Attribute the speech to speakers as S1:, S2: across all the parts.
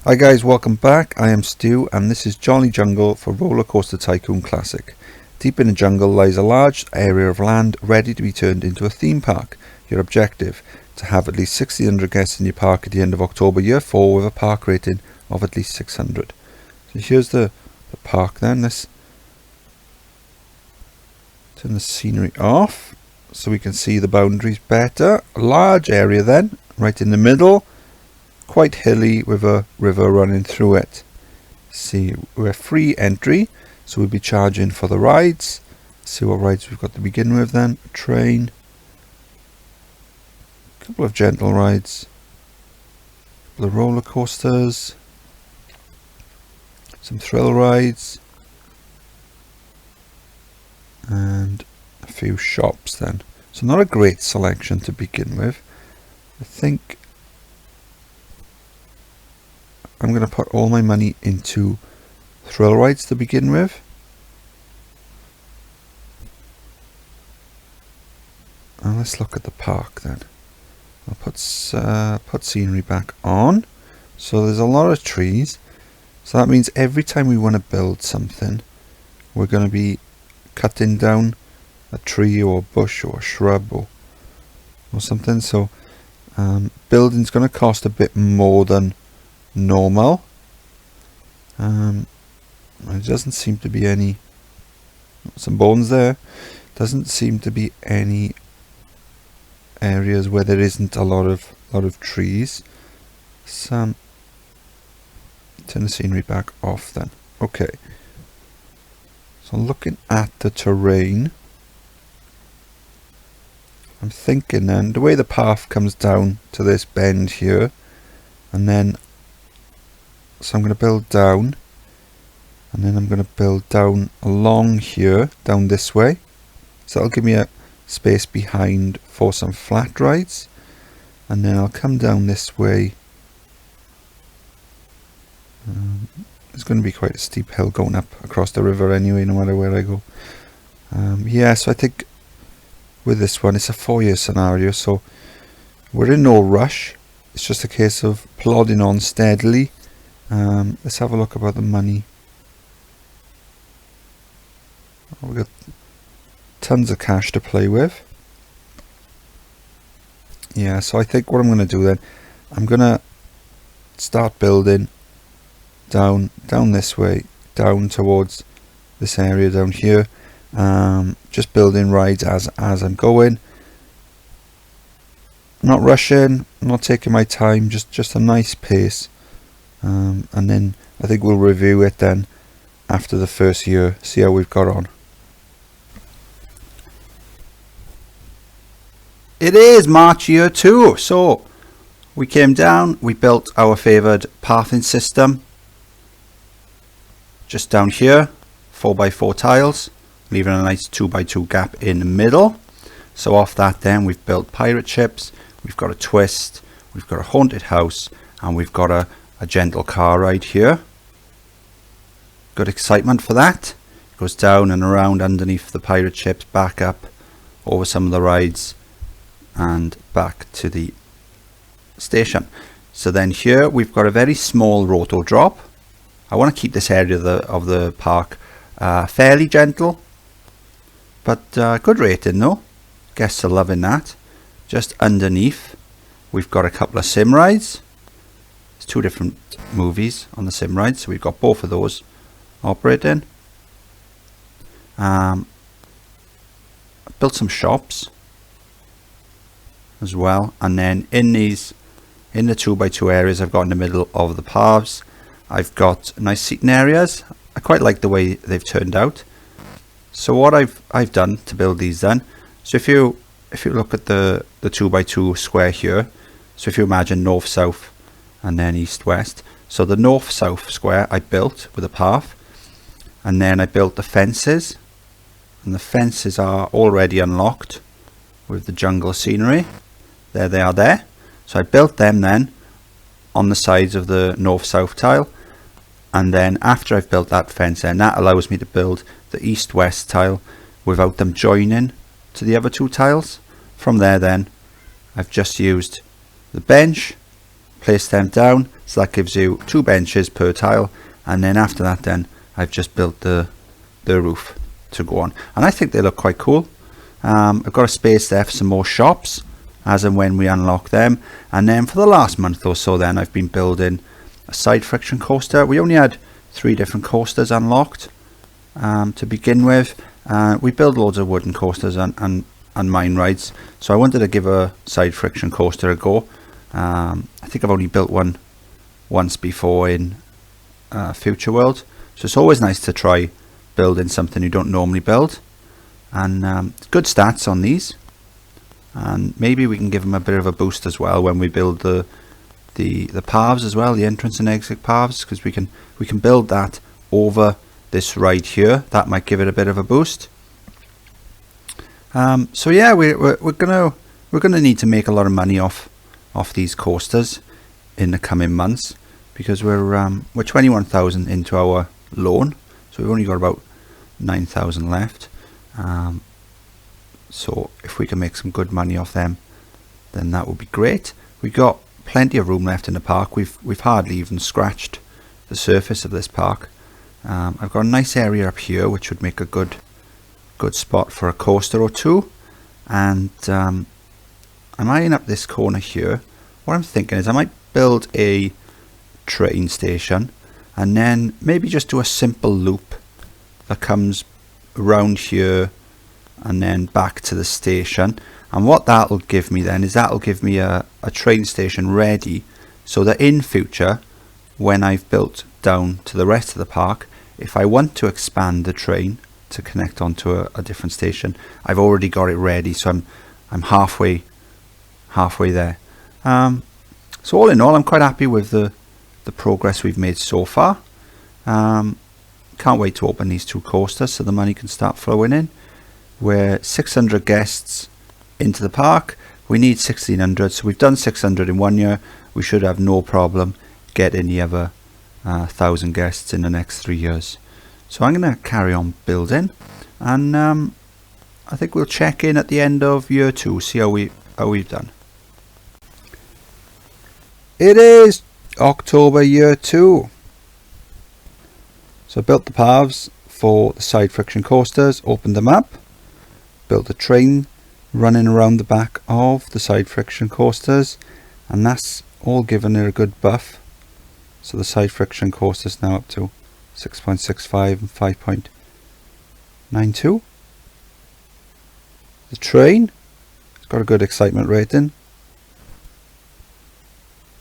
S1: Hi guys, welcome back. I am Stu and this is Jolly Jungle for Roller Coaster Tycoon Classic. Deep in the jungle lies a large area of land ready to be turned into a theme park. Your objective, to have at least 1,600 guests in your park at the end of October year 4 with a park rating of at least 600. So here's the park then. Let's turn the scenery off so we can see the boundaries better. A large area then, right in the middle. Quite hilly with a river running through it. See, we're free entry, so we'll be charging for the rides. See what rides we've got to begin with then. A train, a couple of gentle rides, a couple of roller coasters, some thrill rides, and a few shops then. So not a great selection to begin with. I think I'm going to put all my money into thrill rides to begin with. And let's look at the park then. I'll put scenery back on. So there's a lot of trees. So that means every time we want to build something, we're going to be cutting down a tree or a bush or a shrub or something. So building's going to cost a bit more than normal. There doesn't seem to be any, some bones there, doesn't seem to be any areas where there isn't a lot of trees. Turn the scenery back off then. Okay, so looking at the terrain, I'm thinking then the way the path comes down to this bend here, and then so I'm going to build down, and then I'm going to build down along here, down this way. So that'll give me a space behind for some flat rides. And then I'll come down this way. There's going to be quite a steep hill going up across the river anyway, no matter where I go. Yeah, so I think with this one, it's a 4-year scenario, so we're in no rush. It's just a case of plodding on steadily. Let's have a look about the money. We've got tons of cash to play with. Yeah, so I think what I'm going to do then, I'm going to start building down this way, down towards this area down here. Just building rides as I'm going. Not rushing, not taking my time, just a nice pace. And then I think we'll review it then after the first year, see how we've got on. It is March year 2, so we came down, we built our favoured pathing system just down here, 4x4 tiles, leaving a nice 2x2 gap in the middle. So off that then we've built pirate ships, we've got a twist, we've got a haunted house, and we've got a gentle car ride here. Good excitement for that. It goes down and around underneath the pirate ships, back up over some of the rides and back to the station. So then here we've got a very small roto drop. I want to keep this area of the park fairly gentle, but good rating though. Guests are loving that. Just underneath we've got a couple of sim rides. 2 different movies on the sim ride, so we've got both of those operating. Built some shops as well, and then in the 2x2 areas I've got in the middle of the paths, I've got nice seating areas. I quite like the way they've turned out. So what I've done to build these then, so if you look at the 2x2 square here, so if you imagine north south and then east west, so the north south square I built with a path, and then I built the fences, and the fences are already unlocked with the jungle scenery. There they are there. So I built them then on the sides of the north south tile, and then after I've built that fence, then that allows me to build the east west tile without them joining to the other 2 tiles. From there then I've just used the bench place them down, so that gives you 2 benches per tile, and then after that then I've just built the roof to go on, and I think they look quite cool. I've got a space there for some more shops as and when we unlock them, and then for the last month or so then I've been building a side friction coaster. We only had 3 different coasters unlocked to begin with. We build loads of wooden coasters and mine rides, so I wanted to give a side friction coaster a go. I think I've only built one once before in Future World, so it's always nice to try building something you don't normally build, and good stats on these, and maybe we can give them a bit of a boost as well when we build the paths as well, the entrance and exit paths, because we can build that over this ride here. That might give it a bit of a boost. So yeah, we're gonna need to make a lot of money off these coasters in the coming months, because we're 21,000 into our loan, so we've only got about 9,000 left. So if we can make some good money off them, then that would be great. We've got plenty of room left in the park. We've hardly even scratched the surface of this park. I've got a nice area up here which would make a good spot for a coaster or two, and I'm eyeing up this corner here. What I'm thinking is I might build a train station and then maybe just do a simple loop that comes around here and then back to the station. And what that'll give me then is that'll give me a train station ready, so that in future, when I've built down to the rest of the park, if I want to expand the train to connect onto a different station, I've already got it ready, so I'm halfway there. So all in all, I'm quite happy with the progress we've made so far. Can't wait to open these 2 coasters so the money can start flowing in. We're 600 guests into the park. We need 1,600, so we've done 600 in 1 year. We should have no problem getting the other 1,000 guests in the next 3 years. So I'm going to carry on building, and I think we'll check in at the end of year 2, see how we've done. It is October year 2. So I built the paths for the side friction coasters, opened them up, built a train running around the back of the side friction coasters, and that's all given it a good buff. So the side friction coaster is now up to 6.65 and 5.92. The train has got a good excitement rating,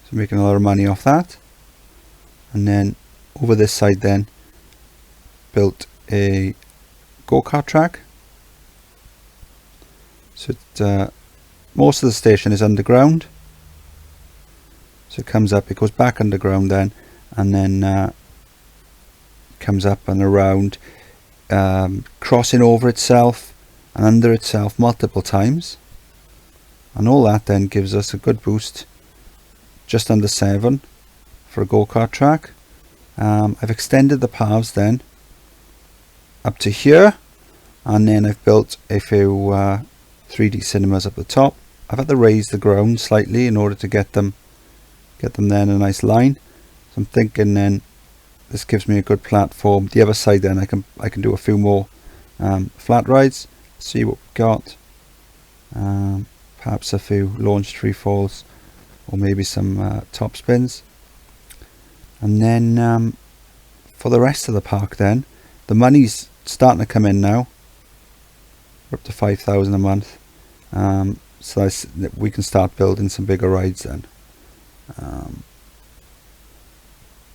S1: so making a lot of money off that. And then over this side then built a go-kart track. So most of the station is underground, so it comes up, it goes back underground then, and then comes up and around, crossing over itself and under itself multiple times, and all that then gives us a good boost, just under 7 for a go-kart track. I've extended the paths then up to here, and then I've built a few 3D cinemas up the top. I've had to raise the ground slightly in order to get them there in a nice line. So I'm thinking then this gives me a good platform. The other side then I can do a few more flat rides, see what we've got, perhaps a few launch tree falls, or maybe some top spins. And then for the rest of the park then, the money's starting to come in now. We're up to 5,000 a month, so we can start building some bigger rides then.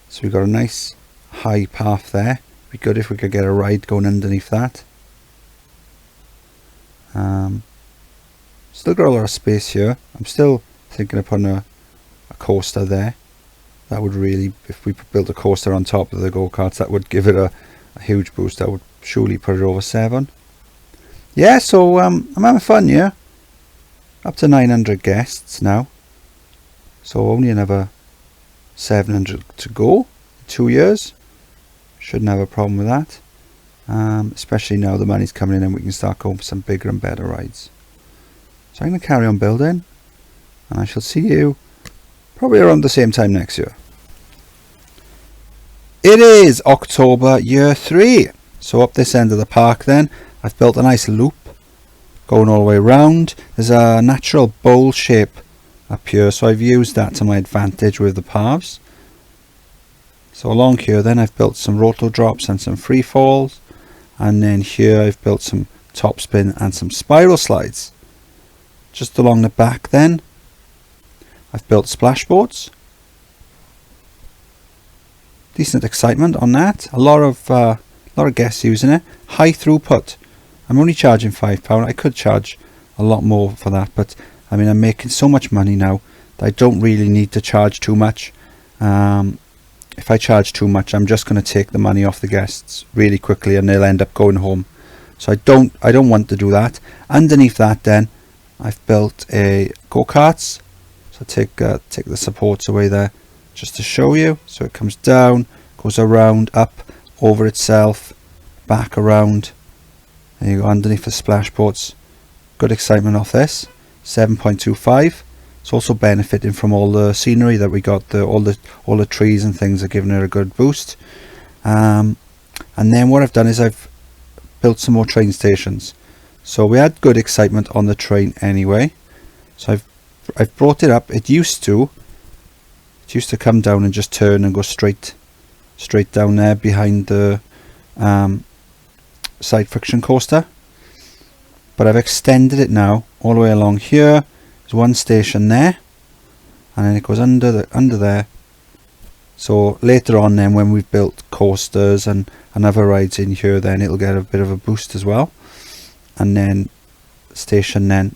S1: So we've got a nice high path there. It'd be good if we could get a ride going underneath that. Still got a lot of space here. I'm still thinking of putting a coaster there. That would really, if we built a coaster on top of the go-karts, that would give it a huge boost. That would surely put it over 7. Yeah, so I'm having fun, yeah. Up to 900 guests now. So only another 700 to go. 2 years. Shouldn't have a problem with that. Especially now the money's coming in and we can start going for some bigger and better rides. So I'm going to carry on building, and I shall see you probably around the same time next year. It is October year 3. So up this end of the park then, I've built a nice loop going all the way around. There's a natural bowl shape up here, so I've used that to my advantage with the paths. So along here then I've built some roto drops and some free falls, and then here I've built some top spin and some spiral slides. Just along the back then I've built splashboards. Decent excitement on that. A lot of guests using it. High throughput. I'm only charging £5. I could charge a lot more for that, but I mean, I'm making so much money now that I don't really need to charge too much. If I charge too much, I'm just going to take the money off the guests really quickly, and they'll end up going home. So I don't want to do that. Underneath that, then I've built a go-karts. So take the supports away there, just to show you. So it comes down, goes around, up, over itself, back around. There you go, underneath the splashboards. Good excitement off this. 7.25. It's also benefiting from all the scenery that we got. All the trees and things are giving it a good boost. And then what I've done is I've built some more train stations. So we had good excitement on the train anyway. So I've brought it up. It used to come down and just turn and go straight down there behind the side friction coaster, but I've extended it now all the way along here. There's one station there, and then it goes under there. So later on then, when we've built coasters and other rides in here, then it'll get a bit of a boost as well. And then station, then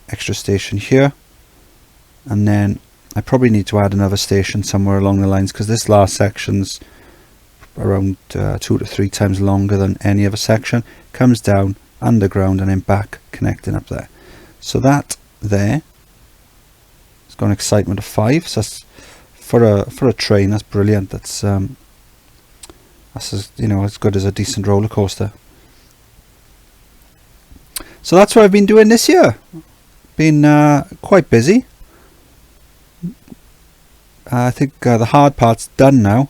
S1: extra station here, and then I probably need to add another station somewhere along the lines, because this last section's around 2 to 3 times longer than any other section. Comes down underground and then back, connecting up there. So that there, it's got an excitement of 5. So that's, for a train, that's brilliant. That's as good as a decent roller coaster. So that's what I've been doing this year. Been quite busy. I think the hard part's done now,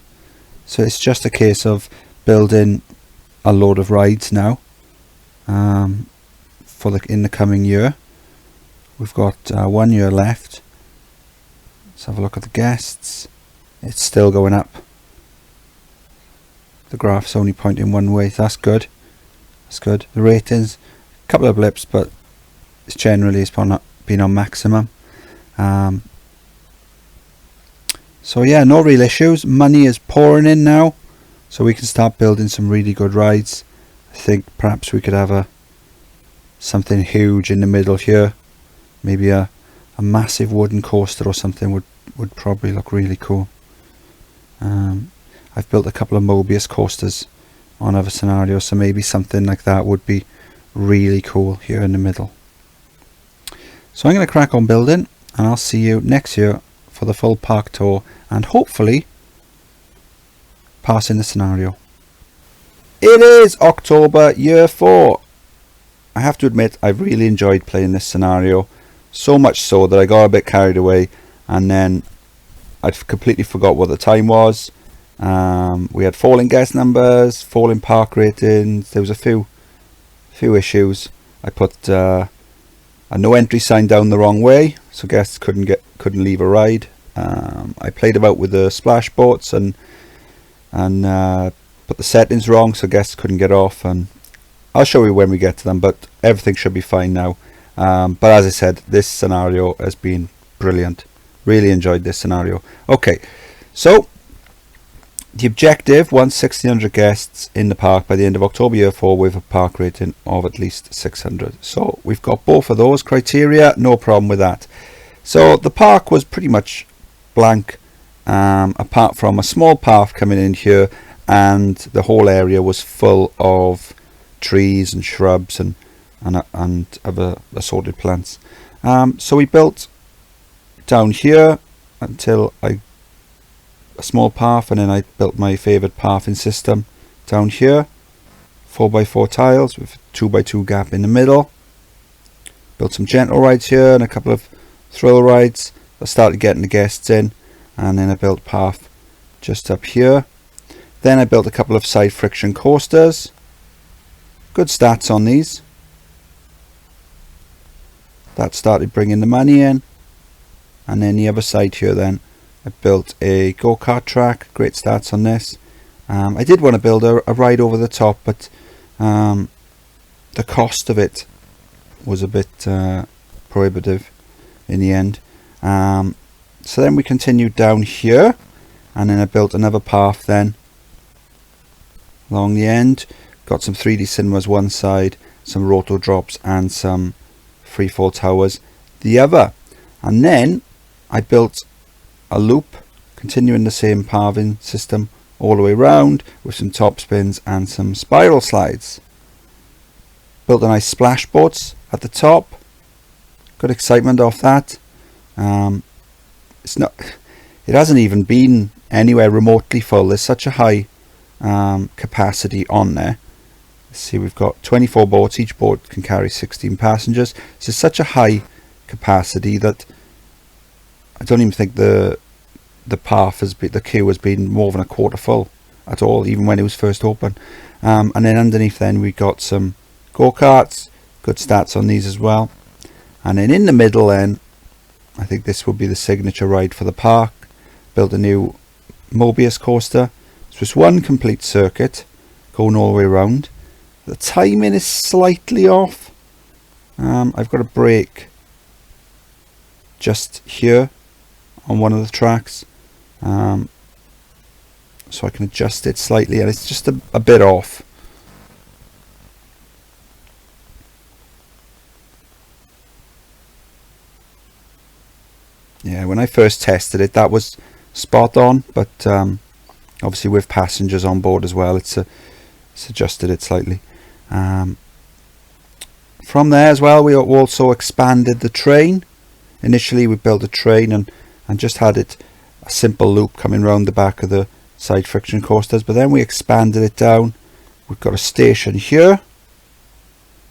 S1: so it's just a case of building a load of rides now in the coming year. We've got 1 year left. Let's have a look at the guests. It's still going up. The graph's only pointing one way. That's good. That's good. The ratings, a couple of blips, but it's generally been on maximum. So yeah, no real issues. Money is pouring in now, so we can start building some really good rides. I think perhaps we could have something huge in the middle here. Maybe a massive wooden coaster or something would probably look really cool. I've built a couple of Mobius coasters on other scenarios, so maybe something like that would be really cool here in the middle. So I'm going to crack on building, and I'll see you next year for the full park tour, and hopefully passing the scenario. It is October year 4. I have to admit, I've really enjoyed playing this scenario, so much so that I got a bit carried away, and then I'd completely forgot what the time was. We had falling guest numbers, falling park ratings. There was a few issues. I put a no entry sign down the wrong way, so guests couldn't leave a ride. I played about with the splash boats and put the settings wrong, so guests couldn't get off, and I'll show you when we get to them, but everything should be fine now. But as I said, this scenario has been brilliant. Really enjoyed this scenario. Okay, so the objective, once 1,600 guests in the park by the end of October year 4 with a park rating of at least 600. So we've got both of those criteria, no problem with that. So the park was pretty much blank, apart from a small path coming in here, and the whole area was full of trees and shrubs and other assorted plants. So we built down here until a small path, and then I built my favorite pathing system down here, 4x4 tiles with 2x2 gap in the middle. Built some gentle rides here and a couple of thrill rides. I started getting the guests in, and then I built path just up here. Then I built a couple of side friction coasters. Good stats on these. That started bringing the money in. And then the other side here then, I built a go-kart track. Great stats on this. I did want to build a ride over the top, but the cost of it was a bit prohibitive in the end. So then we continued down here, and then I built another path then along the end. Got some 3D cinemas one side, some roto drops, and some freefall towers the other. And then I built a loop continuing the same pathing system all the way round with some top spins and some spiral slides. Built a nice splash boats at the top. Good excitement off that. It hasn't even been anywhere remotely full. There's such a high capacity on there. Let's see, we've got 24 boats. Each boat can carry 16 passengers. So it's such a high capacity that I don't even think the queue has been more than a quarter full at all, even when it was first open. And then underneath then we got some go-karts. Good stats on these as well. And then in the middle then, I think this will be the signature ride for the park. Built a new Mobius coaster. It's just one complete circuit going all the way around. The timing is slightly off. I've got a brake just here on one of the tracks, so I can adjust it slightly, and it's just a bit off. Yeah, when I first tested it, that was spot on, but obviously with passengers on board as well, it's adjusted it slightly. From there as well, we also expanded the train. Initially we built a train and just had it a simple loop coming round the back of the side friction coasters, but then we expanded it down. We've got a station here,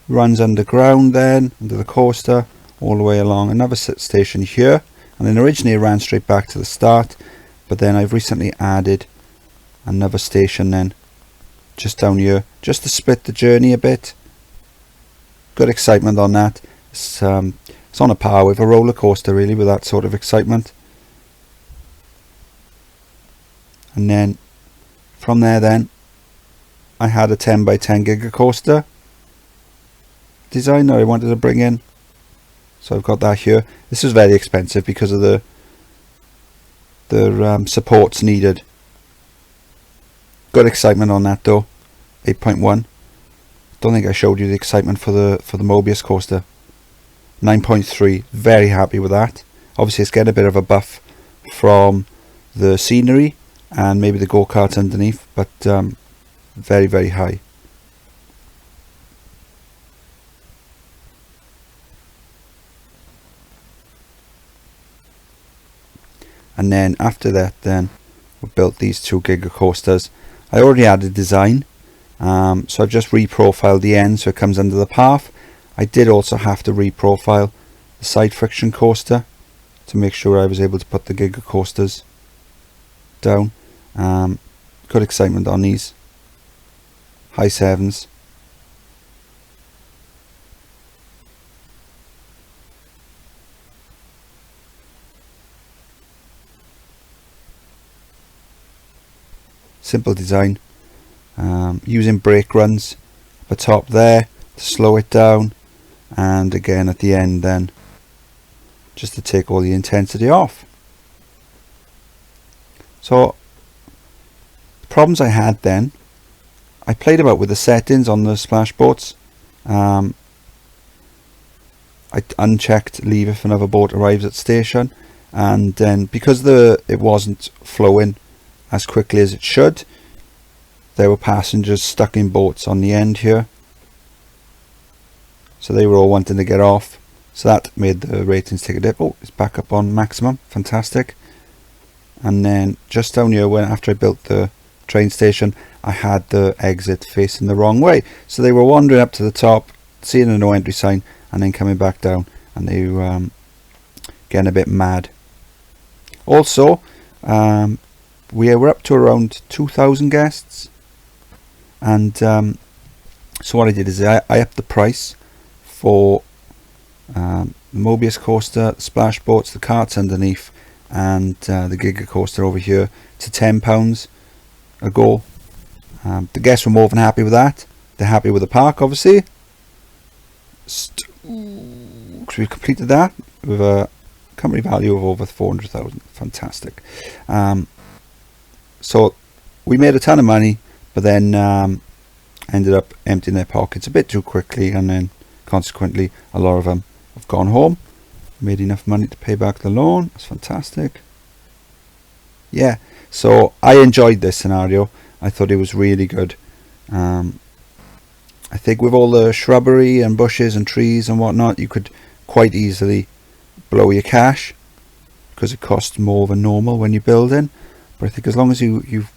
S1: runs underground then under the coaster all the way along. Another station here, and then originally it ran straight back to the start, but then I've recently added another station then just down here, just to split the journey a bit. Good excitement on that. It's on a par with a roller coaster really, with that sort of excitement. And then from there then I had a 10 by 10 giga coaster design that I wanted to bring in, so I've got that here. This was very expensive because of the supports needed. Good excitement on that though. 8.1. Don't think I showed you the excitement for the Mobius coaster. 9.3. Very happy with that. Obviously it's getting a bit of a buff from the scenery and maybe the go-karts underneath, but very, very high. And then after that then we built these 2 giga coasters. I already had a design, so I've just reprofiled the end so it comes under the path. I did also have to reprofile the side friction coaster to make sure I was able to put the giga coasters down. Good excitement on these. High 7s. Simple design, using brake runs at the top there to slow it down, and again at the end then just to take all the intensity off. So the problems I had then, I played about with the settings on the splash boats. I unchecked leave if another boat arrives at station, and then because it wasn't flowing as quickly as it should, there were passengers stuck in boats on the end here, so they were all wanting to get off, so that made the ratings take a dip. Oh, it's back up on maximum. Fantastic. And then just down here, after I built the train station, I had the exit facing the wrong way, so they were wandering up to the top, seeing a no entry sign, and then coming back down, and they were getting a bit mad Also, we were up to around 2,000 guests, and so what I did is I upped the price for the Mobius coaster, the splash boats, the carts underneath, and the Giga coaster over here to £10 a go. The guests were more than happy with that. They're happy with the park, obviously. So we completed that with a company value of over 400,000. Fantastic. So we made a ton of money, but then ended up emptying their pockets a bit too quickly, and then consequently a lot of them have gone home. Made enough money to pay back the loan. That's fantastic. Yeah, so I enjoyed this scenario. I thought it was really good. I think with all the shrubbery and bushes and trees and whatnot, you could quite easily blow your cash, because it costs more than normal when you're building. But I think as long as you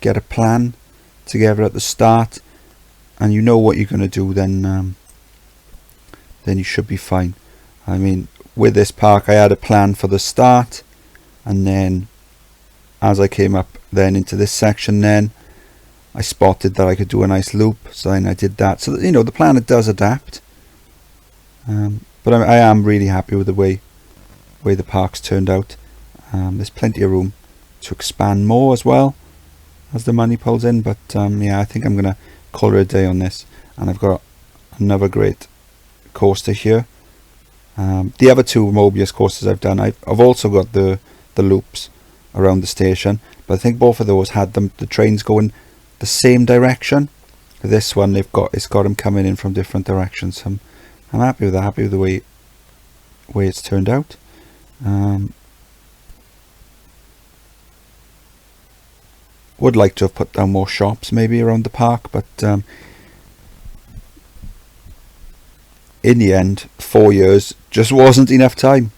S1: get a plan together at the start and you know what you're going to do, then you should be fine. I mean, with this park I had a plan for the start, and then as I came up then into this section, then I spotted that I could do a nice loop, so then I did that. So you know, the plan, it does adapt, but I am really happy with the way the park's turned out. There's plenty of room to expand more as well as the money pulls in, but yeah, I think I'm gonna call it a day on this. And I've got another great coaster here. The other two Mobius coasters I've done, I've also got the loops around the station, but I think both of those had the trains going the same direction. This one, it's got them coming in from different directions. I'm happy with that, happy with the way it's turned out. Would like to have put down more shops maybe around the park, but in the end 4 years just wasn't enough time.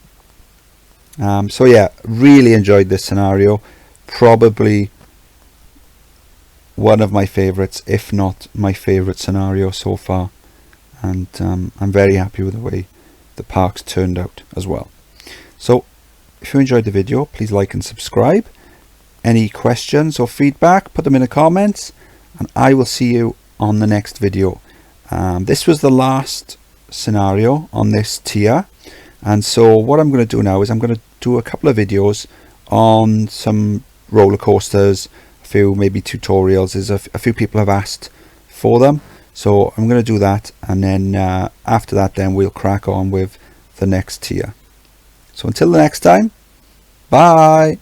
S1: So yeah, really enjoyed this scenario. Probably one of my favorites, if not my favorite scenario so far, and I'm very happy with the way the park's turned out as well. So if you enjoyed the video, please like and subscribe. Any questions or feedback, put them in the comments, and I will see you on the next video. This was the last scenario on this tier, and so what I'm going to do now is I'm going to do a couple of videos on some roller coasters, a few maybe tutorials. There's a few people have asked for them, so I'm going to do that, and then after that then we'll crack on with the next tier. So until the next time, bye.